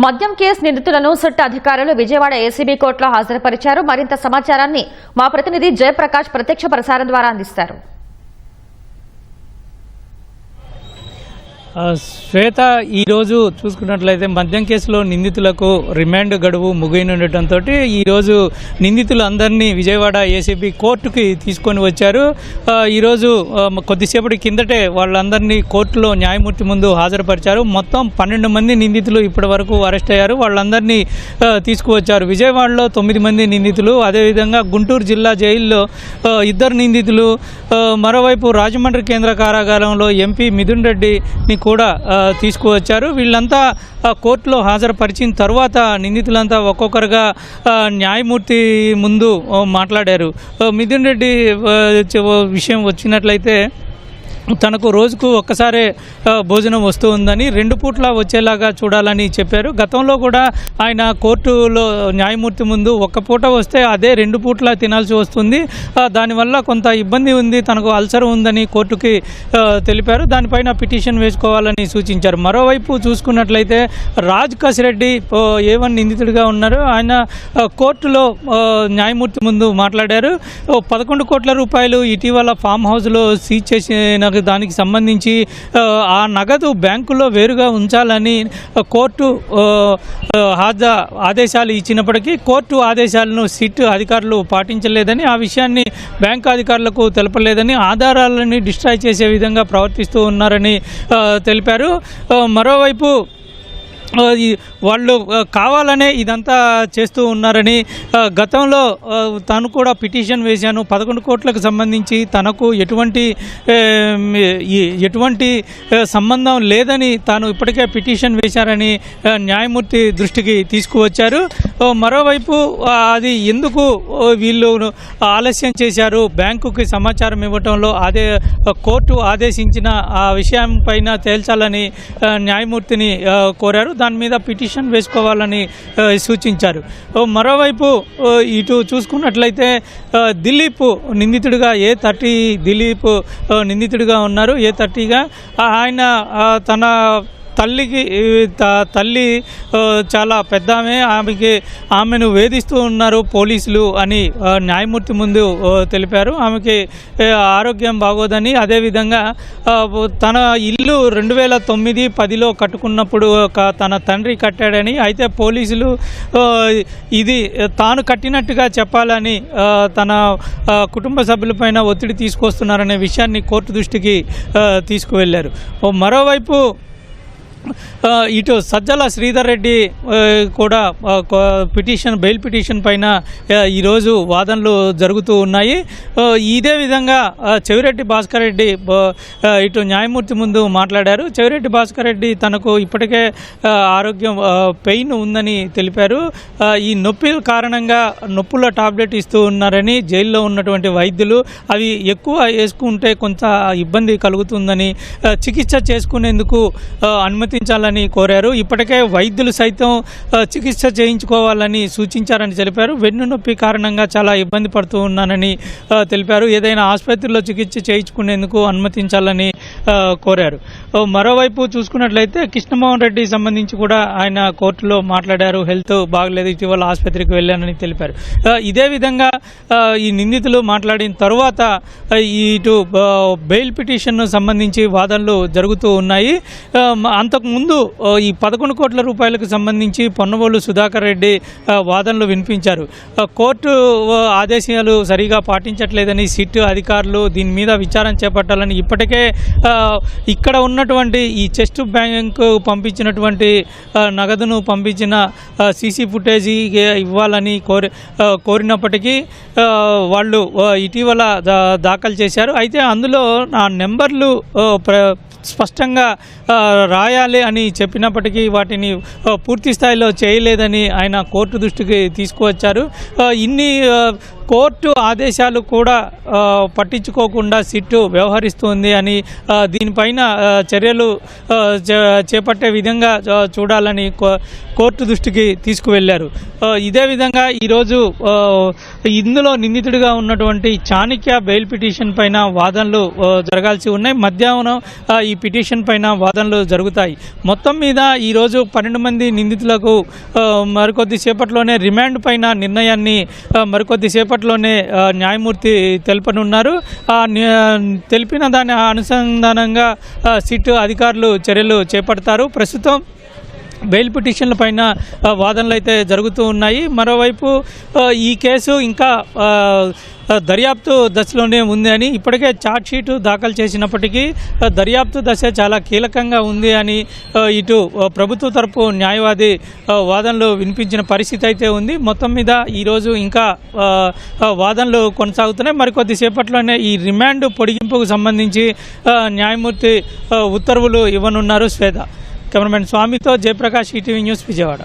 మద్యం కేసు నిందితులను సిట్ అధికారులు విజయవాడ ఏసీబీ కోర్టులో హాజరుపరిచారు. మరింత సమాచారాన్ని మా ప్రతినిధి జయప్రకాష్ ప్రత్యక్ష ప్రసారం ద్వారా అందిస్తారు. శ్వేత, ఈరోజు చూసుకున్నట్లయితే మద్యం కేసులో నిందితులకు రిమాండ్ గడువు ముగియనుండటంతో ఈరోజు నిందితులు అందరినీ విజయవాడ ఏసీబీ కోర్టుకి తీసుకొని వచ్చారు. ఈరోజు కొద్దిసేపటి కిందటే వాళ్ళందరినీ కోర్టులో న్యాయమూర్తి ముందు హాజరుపరిచారు. మొత్తం 12 మంది నిందితులు ఇప్పటి వరకు అరెస్ట్ అయ్యారు. వాళ్ళందరినీ తీసుకువచ్చారు. విజయవాడలో 9 మంది నిందితులు, అదేవిధంగా గుంటూరు జిల్లా జైల్లో 2 నిందితులు, మరోవైపు రాజమండ్రి కేంద్ర కారాగారంలో ఎంపీ మిథున్ రెడ్డిని కూడా తీసుకువచ్చారు. వీళ్ళంతా కోర్టులో హాజరుపరిచిన తర్వాత నిందితులంతా ఒక్కొక్కరుగా న్యాయమూర్తి ముందు మాట్లాడారు. మిథున్ రెడ్డి విషయం వచ్చినట్లయితే తనకు రోజుకు ఒక్కసారే భోజనం వస్తూ ఉందని, 2 పూట్ల వచ్చేలాగా చూడాలని చెప్పారు. గతంలో కూడా ఆయన కోర్టులో న్యాయమూర్తి ముందు 1 పూట వస్తే అదే 2 పూట్ల తినాల్సి వస్తుంది, దానివల్ల కొంత ఇబ్బంది ఉంది, తనకు అల్సర్ ఉందని కోర్టుకి తెలిపారు. దానిపైన పిటిషన్ వేసుకోవాలని సూచించారు. మరోవైపు చూసుకున్నట్లయితే రాజ్ కసిరెడ్డి A1 నిందితుడిగా ఉన్నారు. ఆయన కోర్టులో న్యాయమూర్తి ముందు మాట్లాడారు. 11 కోట్ల రూపాయలు ఇటీవల ఫామ్ హౌస్లో సీజ్ చేసిన దానికి సంబంధించి ఆ నగదు బ్యాంకులో వేరుగా ఉంచాలని కోర్టు ఆదేశాలు ఇచ్చినప్పటికీ కోర్టు ఆదేశాలను సిట్ అధికారులు పాటించలేదని, ఆ విషయాన్ని బ్యాంకు అధికారులకు తెలపలేదని, ఆధారాలని డిస్ట్రాయ్ చేసే విధంగా ప్రవర్తిస్తూ ఉన్నారని తెలిపారు. మరోవైపు వాళ్ళు కావాలనే ఇదంతా చేస్తూ ఉన్నారని, గతంలో తాను కూడా పిటిషన్ వేశాను, 11 కోట్లకు సంబంధించి తనకు ఎటువంటి సంబంధం లేదని తాను ఇప్పటికే పిటిషన్ వేశారని న్యాయమూర్తి దృష్టికి తీసుకువచ్చారు. మరోవైపు అది ఎందుకు వీళ్ళు ఆలస్యం చేశారు, బ్యాంకుకి సమాచారం ఇవ్వటంలో కోర్టు ఆదేశించిన ఆ విషయం పైన తేల్చాలని న్యాయమూర్తిని కోరారు. దాని మీద పిటిషన్ వేసుకోవాలని సూచించారు. మరోవైపు ఇటు చూసుకున్నట్లయితే దిలీప్ నిందితుడిగా A30 దిలీప్ నిందితుడిగా ఉన్నారు. A30గా ఆయన తన తల్లి చాలా పెద్ద ఆమెను వేధిస్తూ ఉన్నారు పోలీసులు అని న్యాయమూర్తి ముందు తెలిపారు. ఆమెకి ఆరోగ్యం బాగోదని, అదేవిధంగా తన ఇల్లు 2009-10లో కట్టుకున్నప్పుడు తన తండ్రి కట్టాడని, అయితే పోలీసులు ఇది తాను కట్టినట్టుగా చెప్పాలని తన కుటుంబ సభ్యులపైన ఒత్తిడి తీసుకొస్తున్నారనే విషయాన్ని కోర్టు దృష్టికి తీసుకువెళ్లారు. మరోవైపు ఇటు సజ్జల శ్రీధర్ రెడ్డి కూడా బెయిల్ పిటిషన్ పైన ఈరోజు వాదనలు జరుగుతూ ఉన్నాయి. ఇదే విధంగా చెవిరెడ్డి భాస్కర్ రెడ్డి ఇటు న్యాయమూర్తి ముందు మాట్లాడారు. చెవిరెడ్డి భాస్కర్ రెడ్డి తనకు ఇప్పటికే ఆరోగ్యం పెయిన్ ఉందని తెలిపారు. ఈ నొప్పి కారణంగా నొప్పుల టాబ్లెట్ ఇస్తూ ఉన్నారని, జైల్లో ఉన్నటువంటి వైద్యులు అవి ఎక్కువ వేసుకుంటే కొంత ఇబ్బంది కలుగుతుందని, చికిత్స చేసుకునేందుకు అనుమతించాలని కోరారు. ఇప్పటికే వైద్యులు సైతం చికిత్స చేయించుకోవాలని సూచించారని తెలిపారు. వెన్నునొప్పి కారణంగా చాలా ఇబ్బంది పడుతూ ఉన్నానని తెలిపారు. ఏదైనా ఆసుపత్రిలో చికిత్స చేయించుకునేందుకు అనుమతించాలని కోరారు. మరోవైపు చూసుకున్నట్లయితే కృష్ణమోహన్ రెడ్డి సంబంధించి కూడా ఆయన కోర్టులో మాట్లాడారు. హెల్త్ బాగలేదు, ఇటీవల ఆసుపత్రికి వెళ్ళానని తెలిపారు. ఇదే విధంగా ఈ నిందితులు మాట్లాడిన తర్వాత ఇటు బెయిల్ పిటిషన్ సంబంధించి వాదనలు జరుగుతూ ఉన్నాయి. అంతకుముందు ఈ 11 కోట్ల రూపాయలకు సంబంధించి పొన్నవోలు సుధాకర్ రెడ్డి వాదనలు వినిపించారు. కోర్టు ఆదేశాలు సరిగా పాటించట్లేదని, సిట్ అధికారులు దీని మీద విచారణ చేపట్టాలని, ఇప్పటికే ఇక్కడ ఉన్నటువంటి ఈ చెస్ట్ బ్యాంకు పంపించినటువంటి నగదును పంపించిన సీసీ ఫుటేజీ ఇవ్వాలని కోరినప్పటికీ వాళ్ళు ఇటీవల దాఖలు చేశారు. అయితే అందులో ఆ నెంబర్లు స్పష్టంగా రాయాలి అని చెప్పినప్పటికీ వాటిని పూర్తి స్థాయిలో చేయలేదని ఆయన కోర్టు దృష్టికి తీసుకువచ్చారు. ఇన్ని కోర్టు ఆదేశాలు కూడా పట్టించుకోకుండా సిట్టు వ్యవహరిస్తుంది అని దీనిపైన చర్యలు చేపట్టే విధంగా చూడాలని కోర్టు దృష్టికి తీసుకువెళ్లారు. ఇదే విధంగా ఈరోజు ఇందులో నిందితుడిగా ఉన్నటువంటి చాణక్య బెయిల్ పిటిషన్ పైన వాదనలు జరగాల్సి ఉన్నాయి. మధ్యాహ్నం ఈ పిటిషన్ పైన వాదనలు జరుగుతాయి. మొత్తం మీద ఈరోజు 12 మంది నిందితులకు మరికొద్ది సేపట్లోనే రిమాండ్ పైన నిర్ణయాన్ని మరికొద్ది సేపట్లోనే న్యాయమూర్తి తెలుపనున్నారు. తెలిపిన దాని అనుసంధానంగా సిట్ అధికారులు చర్యలు చేపడతారు. ప్రస్తుతం బెయిల్ పిటిషన్ల పైన వాదనలు అయితే జరుగుతూ ఉన్నాయి. మరోవైపు ఈ కేసు ఇంకా దర్యాప్తు దశలోనే ఉంది అని ఇప్పటికే ఛార్జ్షీటు దాఖలు చేసినప్పటికీ దర్యాప్తు దశ చాలా కీలకంగా ఉంది అని ఇటు ప్రభుత్వ తరపు న్యాయవాది వాదనలు వినిపించిన పరిస్థితి అయితే ఉంది. మొత్తం మీద ఈరోజు ఇంకా వాదనలు కొనసాగుతున్నాయి. మరికొద్ది సేపట్లోనే ఈ రిమాండ్ పొడిగింపుకు సంబంధించి న్యాయమూర్తి ఉత్తర్వులు ఇవ్వనున్నారు. శ్వేత. కెమెరామెన్ స్వామితో జయప్రకాష్, ఈటీవీ న్యూస్, విజయవాడ.